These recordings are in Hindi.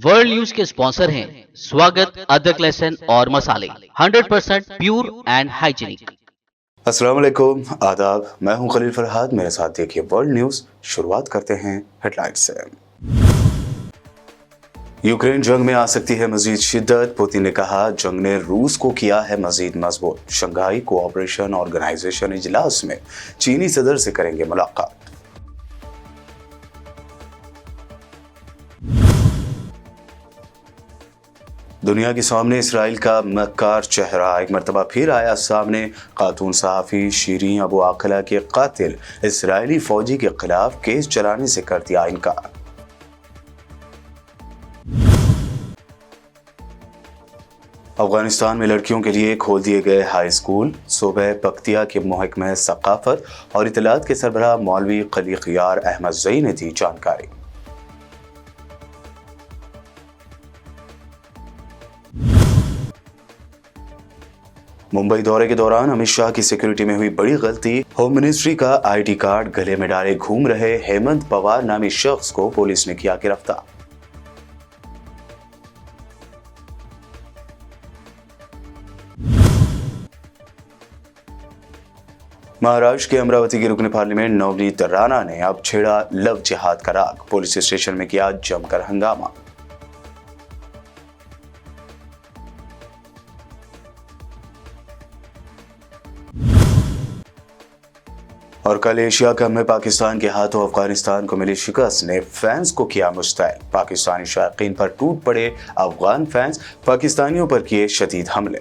वर्ल्ड न्यूज के स्पॉन्सर हैं स्वागत, अदरक, लहसुन और मसाले 100% प्योर एंड हाइजीनिक। अस्सलाम वालेकुम, आदाब। मैं हूं खलील फरहाद। मेरे साथ देखिए वर्ल्ड न्यूज़। शुरुआत करते हैं हेडलाइंस से। यूक्रेन जंग में आ सकती है मजीद शिद्दत। पुतिन ने कहा जंग ने रूस को किया है मजीद मजबूत। शंघाई कोऑपरेशन ऑर्गेनाइजेशन इजलास में चीनी सदर से करेंगे मुलाकात। दुनिया के सामने इसराइल का मक्कार चेहरा एक मरतबा फिर आया सामने। खातून सहाफ़ी शीरीन अबू आकला के कातिल इसराइली फौजी के खिलाफ केस चलाने से कर दिया इनकार। अफगानिस्तान में लड़कियों के लिए खोल दिए गए हाई स्कूल। सूबे पक्तिया के महकमा सकाफत और इतलात के सरबराह मौलवी खलीक यार अहमद जई ने दी जानकारी। मुंबई दौरे के दौरान अमित शाह की सिक्योरिटी में हुई बड़ी गलती। होम मिनिस्ट्री का आईडी कार्ड गले में डाले घूम रहे हेमंत पवार नामी शख्स को पुलिस ने किया गिरफ्तार। महाराष्ट्र के अमरावती के रुकने पार्लियामेंट नवनीत राणा ने अब छेड़ा लव जिहाद का राग। पुलिस स्टेशन में किया जमकर हंगामा। और कल एशिया कप में पाकिस्तान के हाथों अफगानिस्तान को मिली शिकस्त ने फैंस को किया मुश्तैल। पाकिस्तानी शायकीन पर टूट पड़े अफगान फैंस, पाकिस्तानियों पर किए शदीद हमले।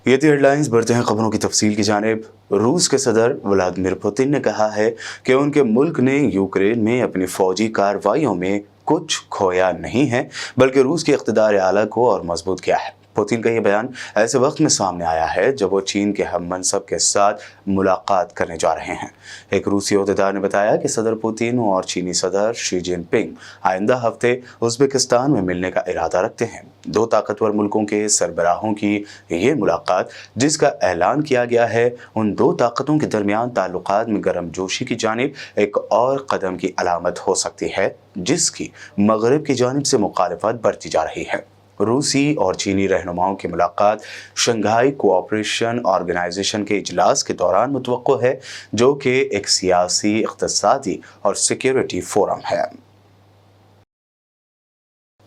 ये थी हेडलाइंस। बढ़ते हैं खबरों की तफसील की जानिब। रूस के सदर व्लादिमीर पुतिन ने कहा है कि उनके मुल्क ने यूक्रेन में अपनी फौजी कार्रवाइयों में कुछ खोया नहीं है, बल्कि रूस के इक़्तिदार आला को और मजबूत किया है। पुतिन का यह बयान ऐसे वक्त में सामने आया है जब वो चीन के हम मनसब के साथ मुलाकात करने जा रहे हैं। एक रूसी अहदेदार ने बताया कि सदर पुतिन और चीनी सदर शी जिनपिंग आइंदा हफ्ते उज़्बेकिस्तान में मिलने का इरादा रखते हैं। दो ताकतवर मुल्कों के सरबराहों की ये मुलाकात, जिसका ऐलान किया गया है, उन दो ताकतों के दरमियान ताल्लुकात में गर्मजोशी की जानिब एक और कदम की अलामत हो सकती है, जिसकी मगरब की जानिब से मुखालिफत बढ़ती जा रही है। रूसी और चीनी रहनुमाओं की मुलाकात शंघाई कोऑपरेशन ऑर्गेनाइजेशन के इजलास के दौरान मुतवक्को है, जो कि एक सियासी, इक़्तिसादी और सिक्योरिटी फोरम है।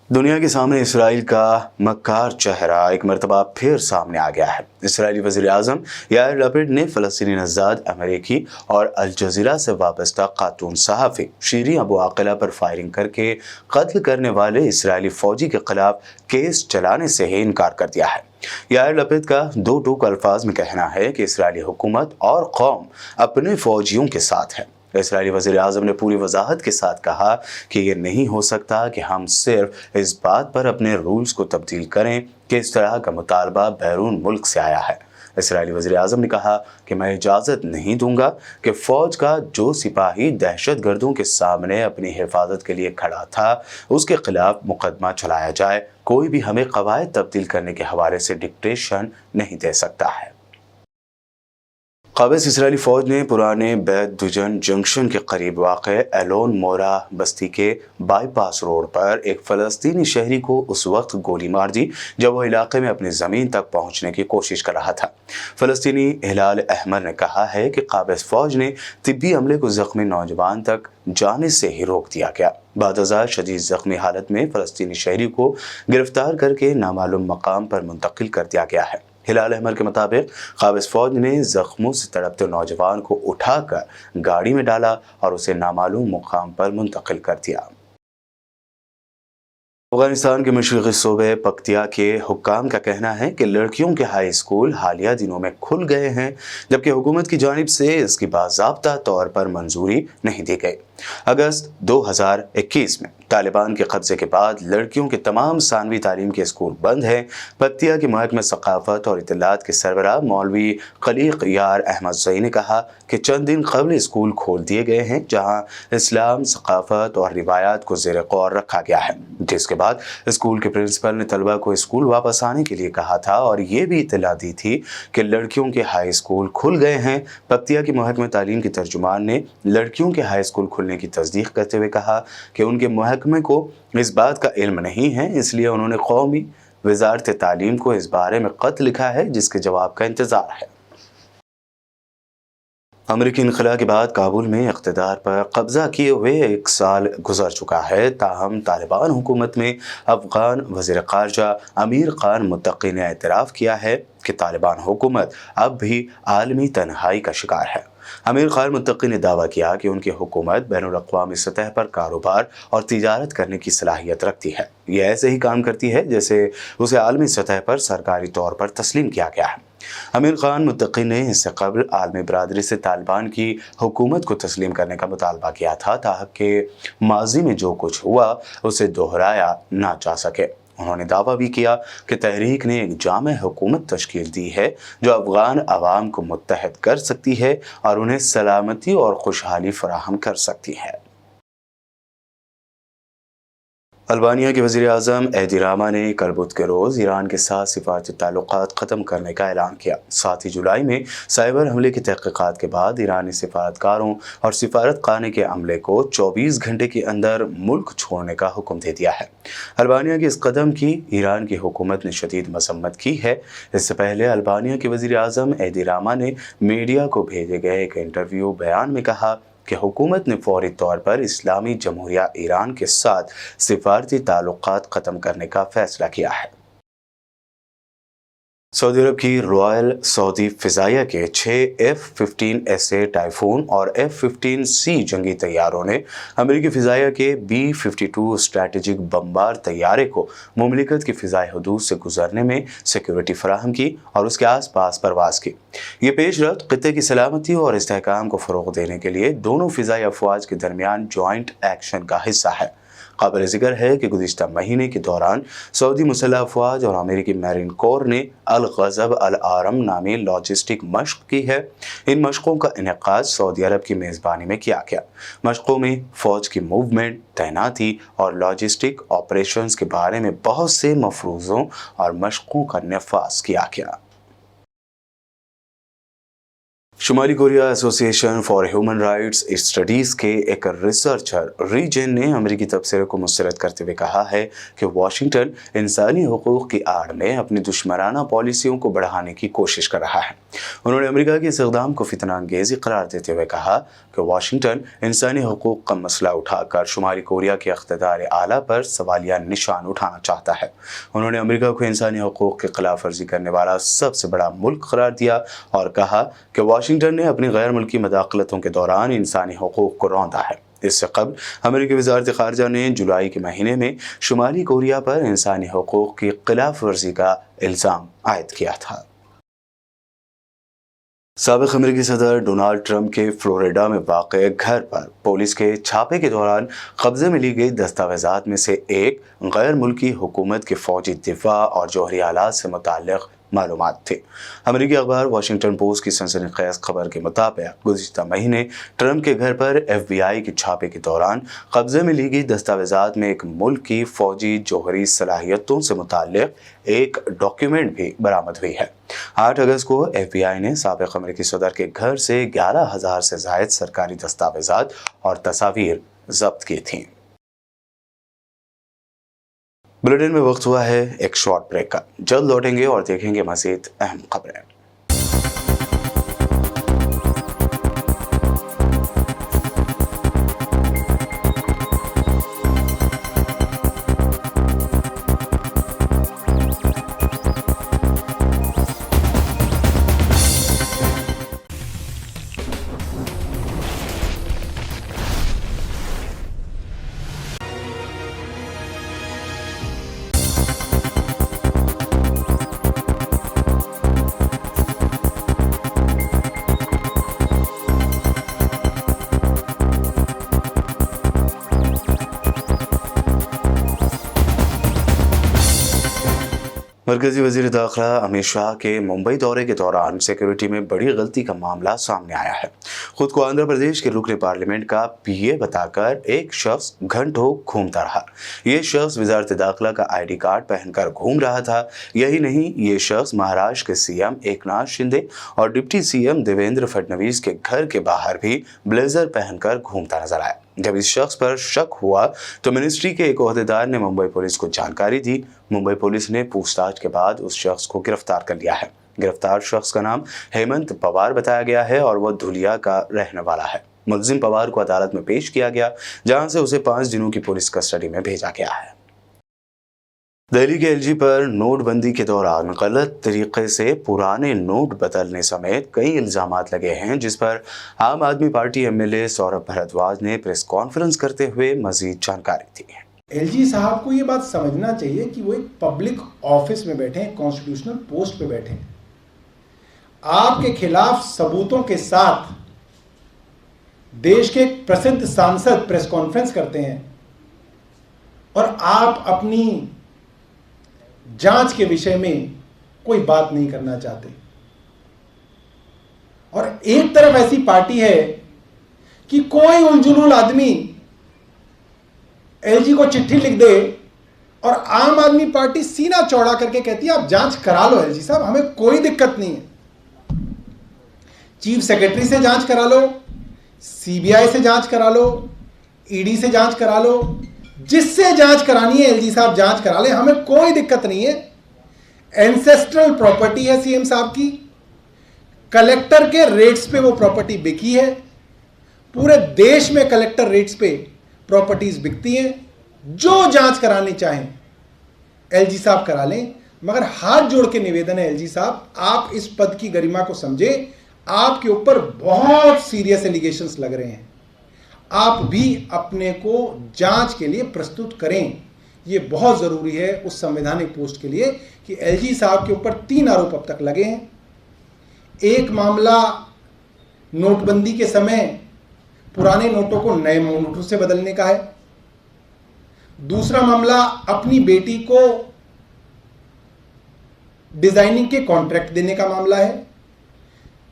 दुनिया के सामने इसराइल का मक्कार चेहरा एक मरतबा फिर सामने आ गया है। इसराइली वज़ीर आज़म यार लपिड ने फ़लस्तीनी नज़ाद अमेरिकी और अल जज़ीरा से वाबस्ता खातून सहाफ़ी शीरीन अबू आकला पर फायरिंग करके कत्ल करने वाले इसराइली फ़ौजी के खिलाफ केस चलाने से ही इनकार कर दिया है। यार लपिड का दो टूक अल्फाज में कहना है कि इसराइली हुकूमत और कौम अपने फ़ौजियों के साथ है। इसराइली वज़ीर आज़म ने पूरी वजाहत के साथ कहा कि ये नहीं हो सकता कि हम सिर्फ इस बात पर अपने रूल्स को तब्दील करें कि इस तरह का मुतालबा बैरून मुल्क से आया है। इसराइली वज़ीर आज़म ने कहा कि मैं इजाज़त नहीं दूंगा कि फ़ौज का जो सिपाही दहशत गर्दों के सामने अपनी हिफाजत के लिए खड़ा था, उसके खिलाफ मुकदमा चलाया जाए। कोई भी हमें कवायद तब्दील करने के हवाले से डिक्टेशन नहीं दे सकता है। काबिज़ इसराइली फ़ौज ने पुराने बैत दुजन जंक्शन के करीब वाक़ एलोन मोरा बस्ती के बाईपास रोड पर एक फ़लस्तीनी शहरी को उस वक्त गोली मार दी जब वो इलाके में अपनी ज़मीन तक पहुंचने की कोशिश कर रहा था। फ़लस्तीनी हिलाल अहमर ने कहा है कि काबिज़ फ़ौज ने तिब्बी अमले को ज़ख्मी नौजवान तक जाने से ही रोक दिया गया। बादशाह शदीद ज़ख्मी हालत में फ़लस्तीनी शहरी को गिरफ्तार करके नामालूम मकाम पर मुंतकिल कर दिया गया है। हिलाल अहमर के मुताबिक काबिज़ फ़ौज ने ज़ख्मों से तड़पते नौजवान को उठाकर गाड़ी में डाला और उसे नामालूम मुकाम पर मुंतकिल कर दिया। अफगानिस्तान के मशरक़ी सूबे पक्तिया के हुक्काम का कहना है कि लड़कियों के हाई स्कूल हालिया दिनों में खुल गए हैं, जबकि हुकूमत की जानिब से इसकी बाज़ाब्ता तौर पर मंजूरी नहीं दी गई। अगस्त 2021 में तालिबान के कब्जे के बाद लड़कियों के तमाम सानवी तालीम के स्कूल बंद हैं। पक्तिया के महकमे सकाफत और इतलात के सरबराह मौलवी खलीक यार अहमद जई ने कहा कि चंद दिन कबल स्कूल खोल दिए गए हैं, जहाँ इस्लाम, सकाफत और रिवायात को ज़ेर गौर रखा गया है, जिसके बाद स्कूल के प्रिंसिपल ने तलबा को स्कूल वापस आने के लिए कहा था और ये भी इत्तला दी थी कि लड़कियों के हाई स्कूल खुल गए हैं। पक्तिया की महकमे तालीम की तर्जुमान ने लड़कियों के हाई स्कूल खुलने की तस्दीक करते हुए कहा कि उनके महकमे को इस बात का इल्म नहीं है, इसलिए उन्होंने कौमी वजारत तालीम को इस बारे में खत लिखा है जिसके जवाब का इंतजार है। अमरीकी इनखला के बाद काबुल में इक़्तिदार पर कब्जा किए हुए 1 साल गुजर चुका है। ताहम तालिबान हुकूमत में अफगान वज़ीर ख़ारजा अमीर ख़ान मुत्तक़ी ने एतराफ़ किया है कि तालिबान हुकूमत अब भी आलमी तन्हाई का शिकार है। अमीर ख़ान मुत्तक़ी ने दावा किया कि उनकी हुकूमत बैनुल-अक़वामी सतह पर कारोबार और तिजारत करने की सलाहियत रखती है। ये ऐसे ही काम करती है जैसे उसे आलमी सतह पर सरकारी तौर पर तस्लीम किया गया है। अमीर ख़ान मुत्तक़ी ने इससे कबल आलमी बरादरी से तालिबान की हुकूमत को तस्लीम करने का मुतालबा किया था ताकि माजी में जो कुछ हुआ उसे दोहराया ना जा सके। उन्होंने दावा भी किया कि तहरीक ने एक जामे हुकूमत तश्कील दी है जो अफ़गान अवाम को मुत्तहद कर सकती है और उन्हें सलामती और खुशहाली फराहम कर सकती है। अल्बानिया के वज़ीर आज़म एदी रामा ने कल बुध के रोज़ ईरान के साथ सिफारती ताल्लुक़ात ख़त्म करने का ऐलान किया। 7 जुलाई में साइबर हमले की तहक़ीक़ात के बाद ईरानी सिफारतकारों और सिफारत खाने के अमले को 24 घंटे के अंदर मुल्क छोड़ने का हुक्म दे दिया है। अल्बानिया के इस कदम की ईरान की हुकूमत ने शदीद मसम्मत की है। इससे पहले अल्बानिया के वज़ीर आज़म एदी रामा ने मीडिया को भेजे गए एक इंटरव्यू बयान में कहा कि हुकूमत ने फौरी तौर पर इस्लामी जमहूरिया ईरान के साथ सिफारती ताल्लुक़ात ख़त्म करने का फ़ैसला किया है। सऊदी अरब की रॉयल सऊदी फ़िज़ाइया के 6 F-15SA टाइफून और F-15C जंगी तैयारों ने अमेरिकी फ़िज़ाइया के B-52 स्ट्रैटेजिक बमबार तैयारे को मुमलिकत की फ़िज़ाई हदूद से गुजरने में सिक्योरिटी फराहम की और उसके आस पास परवाज़ की। ये पेशरफ्त ख़ित्ते की सलामती और इस्तेहकाम को फ़रोग़ देने के लिए दोनों फ़िज़ाई अफ़वाज के दरमियान जॉइंट एक्शन का हिस्सा है। काबिल ज़िक्र है कि गुज़िश्ता महीने के दौरान सऊदी मुसल्लह अफ़वाज और अमेरिकी मैरीन कोर ने अल-ग़ज़ब अल-आरम नामी लॉजिस्टिक मशक़ की है। इन मशक़ों का इनेक़ाद सऊदी अरब की मेज़बानी में किया गया। मशक़ों में फ़ौज की मूवमेंट, तैनाती और लॉजिस्टिक ऑपरेशंस के बारे में बहुत से मफ़रूज़ों और मशक़ों का नफ़ाज़ किया गया। शुमाली Korea association for human rights studies के एक रिसर्चर री जेन ने अमेरिकी तबसरे को मुस्तरद करते हुए कहा है कि वाशिंगटन इंसानी हुकूक़ की आड़ में अपनी दुश्मनाना पॉलिसियों को बढ़ाने की कोशिश कर रहा है। उन्होंने अमेरिका के इस इक़दाम को फितना अंगेज़ी करार देते हुए कहा कि वाशिंगटन इंसानी हुकूक़ का मसला उठाकर शुमाली कोरिया के इक़्तिदार आला पर सवालिया निशान उठाना चाहता है। उन्होंने अमेरिका को इंसानी हुकूक़ की खिलाफ वर्जी करने वाला सबसे बड़ा मुल्क करार दिया और कहा कि वाशिंगटन ने अपनी गैर मुल्की मदाखलतों के दौरान इंसानी हुकूक़ को रौंदा है। इससे कबल अमेरिकी वज़ारत ख़ारजा ने जुलाई के महीने में शुमाली कोरिया पर इंसानी हुकूक़ की खिलाफ वर्जी का इल्ज़ाम आयद किया था। साबिक़ अमेरिकी सदर डोनाल्ड ट्रंप के फ्लोरिडा में वाक़े घर पर पुलिस के छापे के दौरान कब्ज़े में ली गई दस्तावेज़ात में से एक गैर मुल्की हुकूमत के फ़ौजी दिफ़ा और जौहरी आलात से मुताल्लिक़ मालूमात थे। अमेरिकी अखबार वाशिंगटन पोस्ट की सनसनीखेज़ खबर के मुताबिक गुज़िश्ता महीने ट्रंप के घर पर FBI के छापे के दौरान कब्ज़े में ली गई दस्तावेज़ात में एक मुल्क की फ़ौजी जौहरी सलाहियतों से मुताल्लिक़ एक डॉक्यूमेंट भी बरामद हुई है। 8 अगस्त को FBI ने साबिक़ अमेरिकी सदर के घर से 11,000 से ज़ायद सरकारी दस्तावेज़ात और तस्वीर ज़ब्त की थीं। बुलेटिन में वक्त हुआ है एक शॉर्ट ब्रेक का। जल्द लौटेंगे और देखेंगे मज़ीद अहम खबरें। मरकजी वजीर दाखिला अमित शाह के मुंबई दौरे के दौरान सिक्योरिटी में बड़ी गलती का मामला सामने आया है। खुद को आंध्र प्रदेश के रुकने पार्लियामेंट का पीए बताकर एक शख्स घंटों घूमता रहा। ये शख्स वजारत दाखिला का आईडी कार्ड पहनकर घूम रहा था। यही नहीं, ये शख्स महाराष्ट्र के सीएम एकनाथ शिंदे और डिप्टी सीएम देवेंद्र फडणवीस के घर के बाहर भी ब्लेजर पहनकर घूमता नजर आया। जब इस शख्स पर शक हुआ तो मिनिस्ट्री के एक ओहदेदार ने मुंबई पुलिस को जानकारी दी। मुंबई पुलिस ने पूछताछ के बाद उस शख्स को गिरफ्तार कर लिया है। गिरफ्तार शख्स का नाम हेमंत पवार बताया गया है और वह धुलिया का रहने वाला है। मुलजिम पवार को अदालत में पेश किया गया, जहां से उसे 5 दिनों की पुलिस कस्टडी में भेजा गया है। दिल्ली के एलजी पर नोटबंदी के दौरान गलत तरीके से पुराने नोट बदलने समेत कई इल्जामात लगे हैं, जिस पर आम आदमी पार्टी एमएलए सौरभ भारद्वाज ने प्रेस कॉन्फ्रेंस करते हुए मजीद जानकारी दी है। एलजी साहब को ये बात समझना चाहिए कि वो एक पब्लिक ऑफिस में बैठे हैं, कॉन्स्टिट्यूशनल पोस्ट पे बैठे हैं। आपके खिलाफ सबूतों के साथ देश के प्रसिद्ध सांसद प्रेस कॉन्फ्रेंस करते हैं और आप अपनी जांच के विषय में कोई बात नहीं करना चाहते। और एक तरफ ऐसी पार्टी है कि कोई उलझुल आदमी एलजी को चिट्ठी लिख दे और आम आदमी पार्टी सीना चौड़ा करके कहती है आप जांच करा लो एलजी साहब, हमें कोई दिक्कत नहीं है। चीफ सेक्रेटरी से जांच करा लो, सीबीआई से जांच करा लो, ईडी से जांच करा लो, जिससे जांच करानी है एलजी साहब जांच करा ले, हमें कोई दिक्कत नहीं है। एंसेस्ट्रल प्रॉपर्टी है सीएम साहब की, कलेक्टर के रेट्स पे वो प्रॉपर्टी बिकी है। पूरे देश में कलेक्टर रेट्स पे प्रॉपर्टीज बिकती हैं। जो जांच करानी चाहें एलजी साहब करा लें, मगर हाथ जोड़ के निवेदन है एलजी साहब, आप इस पद की गरिमा को समझें। आपके ऊपर बहुत सीरियस एलिगेशंस लग रहे हैं, आप भी अपने को जांच के लिए प्रस्तुत करें। ये बहुत ज़रूरी है उस संवैधानिक पोस्ट के लिए कि एलजी साहब के ऊपर 3 आरोप अब तक लगे हैं। एक मामला नोटबंदी के समय पुराने नोटों को नए नोटों से बदलने का है। दूसरा मामला अपनी बेटी को डिजाइनिंग के कॉन्ट्रैक्ट देने का मामला है।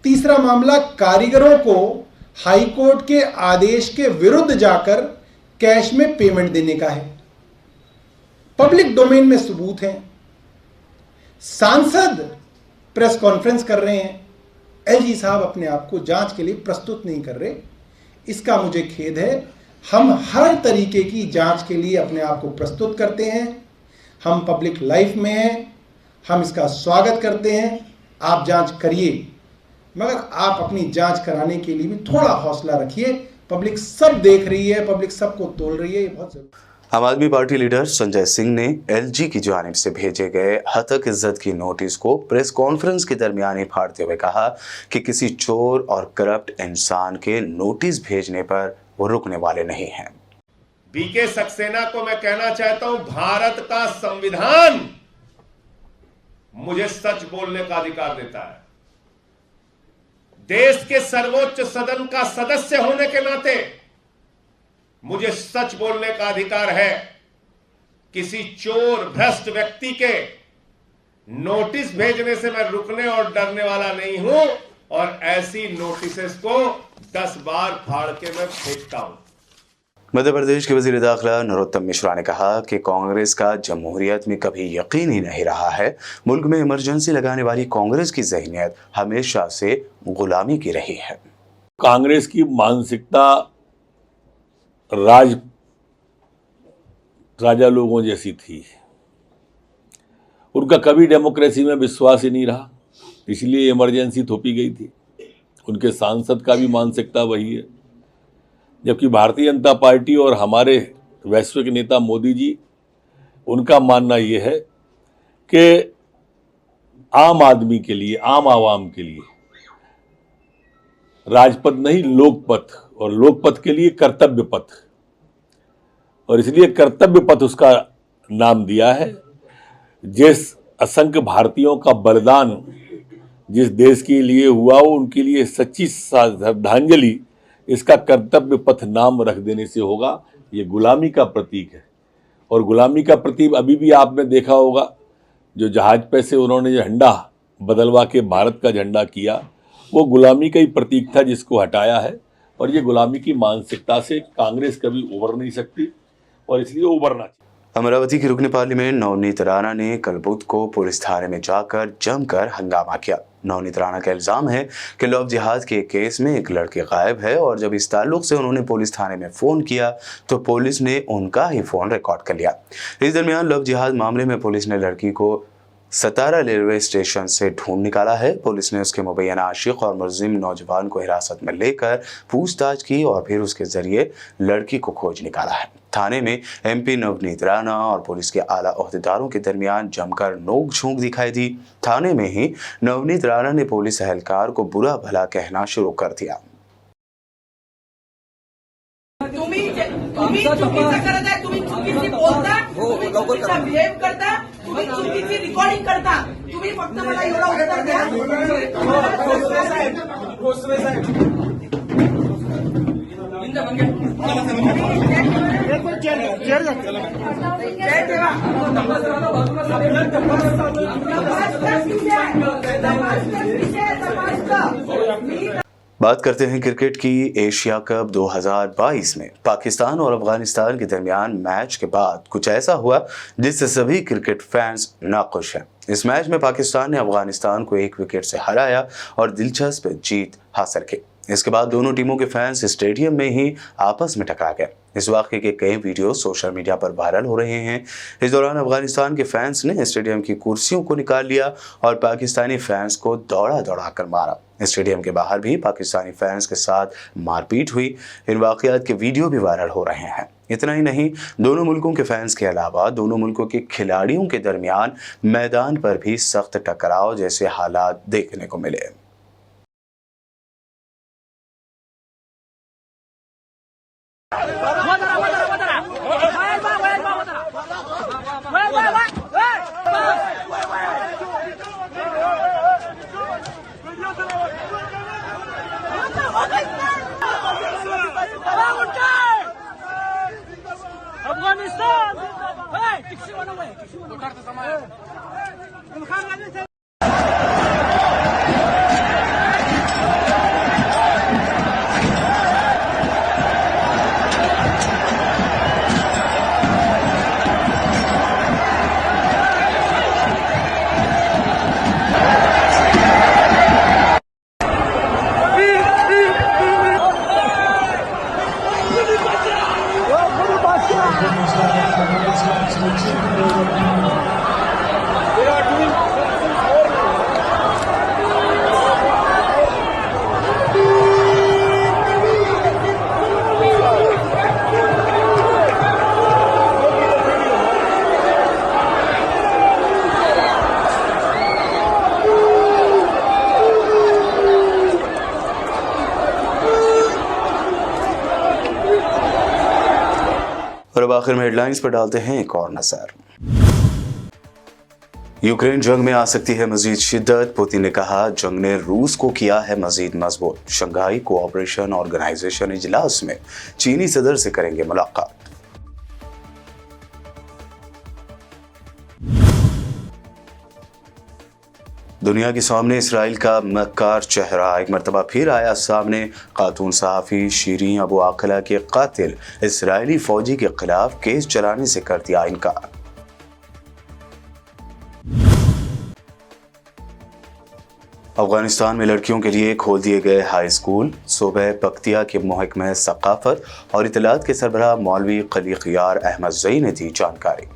तीसरा मामला कारीगरों को हाई कोर्ट के आदेश के विरुद्ध जाकर कैश में पेमेंट देने का है। पब्लिक डोमेन में सबूत हैं। सांसद प्रेस कॉन्फ्रेंस कर रहे हैं, एलजी साहब अपने आप को जांच के लिए प्रस्तुत नहीं कर रहे। इसका मुझे खेद है। हम हर तरीके की जांच के लिए अपने आप को प्रस्तुत करते हैं। हम पब्लिक लाइफ में हैं, हम इसका स्वागत करते हैं। आप जांच करिए, मगर आप अपनी जांच कराने के लिए भी थोड़ा हौसला रखिए। पब्लिक सब देख रही है, पब्लिक सबको तोल रही है, ये बहुत जरूरी। आम आदमी पार्टी लीडर संजय सिंह ने एलजी की जानिब से भेजे गए हतक इज्जत की नोटिस को प्रेस कॉन्फ्रेंस के दरमियान ही फाड़ते हुए कहा कि किसी चोर और करप्ट इंसान के नोटिस भेजने पर वो रुकने वाले नहीं हैं। बीके सक्सेना को मैं कहना चाहता हूं, भारत का संविधान मुझे सच बोलने का अधिकार देता है। देश के सर्वोच्च सदन का सदस्य होने के नाते मुझे सच बोलने का अधिकार है। किसी चोर भ्रष्ट व्यक्ति के नोटिस भेजने से मैं रुकने और डरने वाला नहीं हूं और ऐसी नोटिसेस को 10 बार फाड़ के मैं फेंकता हूं। मध्य प्रदेश के वजीर दाखिला नरोत्तम मिश्रा ने कहा कि कांग्रेस का जमहूरियत में कभी यकीन ही नहीं रहा है। मुल्क में इमरजेंसी लगाने वाली कांग्रेस की ज़हनियत हमेशा से गुलामी की रही है। कांग्रेस की मानसिकता राजा लोगों जैसी थी। उनका कभी डेमोक्रेसी में विश्वास ही नहीं रहा, इसलिए इमरजेंसी थोपी गई थी। उनके सांसद का भी मानसिकता वही है। जबकि भारतीय जनता पार्टी और हमारे वैश्विक नेता मोदी जी, उनका मानना ये है कि आम आदमी के लिए, आम आवाम के लिए राजपथ नहीं लोकपथ, और लोकपथ के लिए कर्तव्य पथ, और इसलिए कर्तव्य पथ उसका नाम दिया है। जिस असंख्य भारतीयों का बलिदान जिस देश के लिए हुआ हो, उनके लिए सच्ची श्रद्धांजलि इसका कर्तव्य पथ नाम रख देने से होगा। ये गुलामी का प्रतीक है, और गुलामी का प्रतीक अभी भी आपने देखा होगा जो जहाज पे से उन्होंने झंडा बदलवा के भारत का झंडा किया, वो गुलामी का ही प्रतीक था जिसको हटाया है। और ये गुलामी की मानसिकता से कांग्रेस कभी उबर नहीं सकती और इसलिए उबरना चाहिए। अमरावती के रुकने पार्लियामेंट नवनीत राणा ने कल बुध को पुलिस थाने में जाकर जमकर हंगामा किया। नवनीत राणा का इल्जाम है कि लव जिहाद के केस में एक लड़की गायब है और जब इस ताल्लुक से उन्होंने पुलिस थाने में फोन किया तो पुलिस ने उनका ही फोन रिकॉर्ड कर लिया। इस दरमियान लव जिहाद मामले में पुलिस ने लड़की को सतारा रेलवे स्टेशन से ढूंढ निकाला है। पुलिस ने उसके मुबैना आशिक और मुलजिम नौजवान को हिरासत में लेकर पूछताछ की और फिर उसके जरिए लड़की को खोज निकाला है। थाने में एमपी नवनीत राणा और पुलिस के आला ओहदेदारों के दरमियान जमकर नोक-झोंक दिखाई दी। थाने में ही नवनीत राणा ने पुलिस एहलकार को बुरा भला कहना शुरू कर दिया। तुम्ही चुकीचं करत आहे, तुम्ही चुकीची बोलता, तुम्ही चुकीचा बिहेव करता, तुम्ही चुकीची रेकॉर्डिंग करता. तुम्ही फक्त मला एवढं उत्तर द्या. बात करते हैं क्रिकेट की। एशिया कप 2022 में पाकिस्तान और अफगानिस्तान के दरमियान मैच के बाद कुछ ऐसा हुआ जिससे सभी क्रिकेट फैंस नाखुश हैं। इस मैच में पाकिस्तान ने अफगानिस्तान को 1 विकेट से हराया और दिलचस्प जीत हासिल की। इसके बाद दोनों टीमों के फैंस स्टेडियम में ही आपस में टकरा गए। इस वाक़े के कई वीडियो सोशल मीडिया पर वायरल हो रहे हैं। इस दौरान अफगानिस्तान के फैंस ने स्टेडियम की कुर्सियों को निकाल लिया और पाकिस्तानी फैंस को दौड़ा कर मारा। स्टेडियम के बाहर भी पाकिस्तानी फैंस के साथ मारपीट हुई। इन वाक़यात के वीडियो भी वायरल हो रहे हैं। इतना ही नहीं, दोनों मुल्कों के फैंस के अलावा दोनों मुल्कों के खिलाड़ियों के दरमियान मैदान पर भी सख्त टकराव जैसे हालात देखने को मिले। और अब आखिर में हेडलाइंस पर डालते हैं एक और नजर। यूक्रेन जंग में आ सकती है मजीद शिद्दत। पुतिन ने कहा, जंग ने रूस को किया है मजीद मजबूत। शंघाई कोऑपरेशन ऑर्गेनाइजेशन इजलास में चीनी सदर से करेंगे मुलाकात। दुनिया के सामने इसराइल का मक्कार चेहरा एक मरतबा फिर आया सामने। खातून सहाफ़ी शीरीन अबू आकला के कातिल इसराइली फौजी के खिलाफ केस चलाने से कर दिया इनकार। अफगानिस्तान में लड़कियों के लिए खोल दिए गए हाई स्कूल। सूबे पख्तिया के महकमा सकाफत और इतलात के सरबराह मौलवी खलीक़ियार अहमद ज़ई ने दी जानकारी।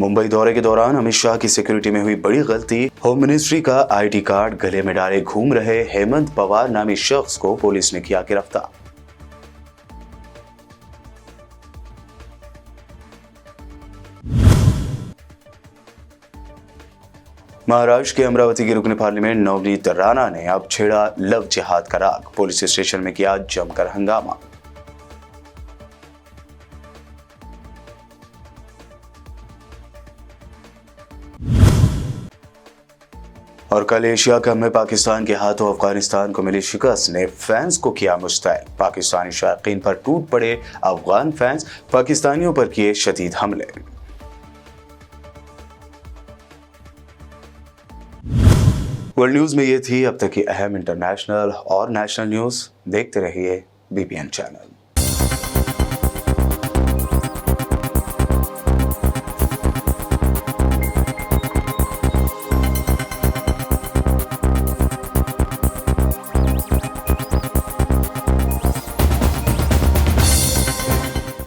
मुंबई दौरे के दौरान अमित शाह की सिक्योरिटी में हुई बड़ी गलती। होम मिनिस्ट्री का आईडी कार्ड गले में डाले घूम रहे हेमंत पवार नामी शख्स को पुलिस ने किया गिरफ्तार। महाराष्ट्र के अमरावती के रुकने पार्लियामेंट नवनीत राणा ने अब छेड़ा लव जिहाद का राग। पुलिस स्टेशन में किया जमकर हंगामा। और कल एशिया कप में पाकिस्तान के हाथों अफगानिस्तान को मिली शिकस्त ने फैंस को किया मुस्तैद। पाकिस्तानी शायकीन पर टूट पड़े अफगान फैंस, पाकिस्तानियों पर किए शदीद हमले। वर्ल्ड न्यूज में ये थी अब तक की अहम इंटरनेशनल और नेशनल न्यूज। देखते रहिए BPN चैनल।